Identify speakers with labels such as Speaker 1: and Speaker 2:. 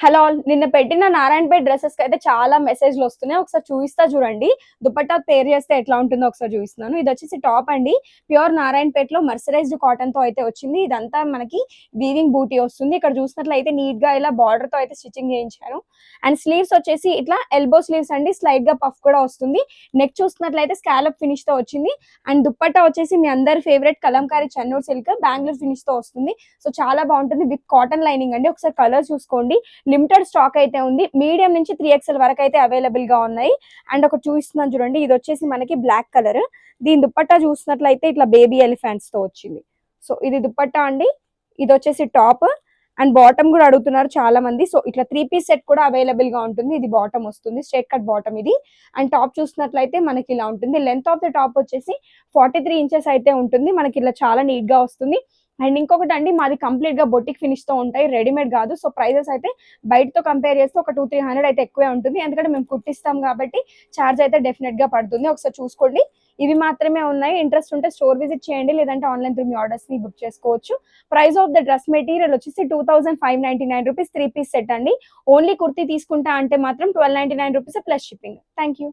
Speaker 1: Hello all. నిన్న పెట్టిన Narayanpet dresses కి అయితే చాలా మెసేజ్లు వస్తున్నాయి. ఒకసారి చూపిస్తా చూడండి. దుపట్టా పేర్ చేస్తే ఎట్లా ఉంటుందో ఒకసారి చూపిస్తున్నాను. ఇది వచ్చేసి టాప్ అండి. ప్యూర్ నారాయణపేట్ లో మర్సరైజ్డ్ కాటన్ తో అయితే వచ్చింది. ఇదంతా మనకి వీవింగ్ బూటీ వస్తుంది. ఇక్కడ చూసినట్లయితే నీట్ గా ఇలా బార్డర్ తో అయితే స్టిచ్చింగ్ చేయించాను. అండ్ స్లీవ్స్ వచ్చేసి ఇట్లా ఎల్బో స్లీవ్స్ అండి. స్లైడ్ గా పఫ్ కూడా వస్తుంది. నెక్ చూసినట్లయితే స్కాలప్ ఫినిష్ తో వచ్చింది. అండ్ దుపట్టా వచ్చేసి మీ అందరి favourite Kalamkari Chennur silk Bengaluru finish తో వస్తుంది. సో చాలా బాగుంటుంది విత్ కాటన్ లైనింగ్ అండి. ఒకసారి కలర్ చూసుకోండి. లిమిటెడ్ స్టాక్ అయితే ఉంది. మీడియం నుంచి 3XL వరకు అయితే అవైలబుల్ గా ఉన్నాయి. అండ్ ఒకటి చూపిస్తున్నాను చూడండి. ఇది వచ్చేసి మనకి బ్లాక్ కలర్. దీని దుపట్టా చూసినట్లయితే ఇట్లా బేబీ ఎలిఫెంట్స్ తో వచ్చింది. సో ఇది దుపట్టా అండి. ఇది వచ్చేసి టాప్ అండ్ బాటమ్ కూడా అడుగుతున్నారు చాలా మంది. సో ఇట్లా 3 పీస్ సెట్ కూడా అవైలబుల్ గా ఉంటుంది. ఇది బాటమ్ వస్తుంది, స్ట్రైట్ కట్ బాటమ్ ఇది. అండ్ టాప్ చూసినట్లయితే మనకి ఇలా ఉంటుంది. లెంత్ ఆఫ్ ద టాప్ వచ్చేసి 43 ఇంచెస్ అయితే ఉంటుంది. మనకి ఇలా చాలా నీట్ గా వస్తుంది. అండ్ ఇంకొకటి అండి, మాది కంప్లీట్ గా బొటిక్ ఫినిష్ తో ఉంటాయి, రెడీమేడ్ కాదు. సో ప్రైజెస్ అయితే బయటతో కంపేర్ చేస్తే ఒక 200-300 అయితే ఎక్కువే ఉంటుంది. ఎందుకంటే మేము కుట్టిస్తాం కాబట్టి ఛార్జ్ అయితే డెఫినెట్ గా పడుతుంది. ఒకసారి చూసుకోండి. ఇవి మాత్రమే ఉన్నాయి. ఇంట్రెస్ట్ ఉంటే స్టోర్ విజిట్ చేయండి, లేదంటే ఆన్లైన్ త్రూ మీ ఆర్డర్స్ ని బుక్ చేసుకోవచ్చు. Price of the dress material వచ్చేసి 2599 రూపీస్ 3 పీస్ సెట్ అండి. ఓన్లీ కుర్తీ తీసుకుంటా అంటే మాత్రం 1299 rupees plus shipping. Thank you.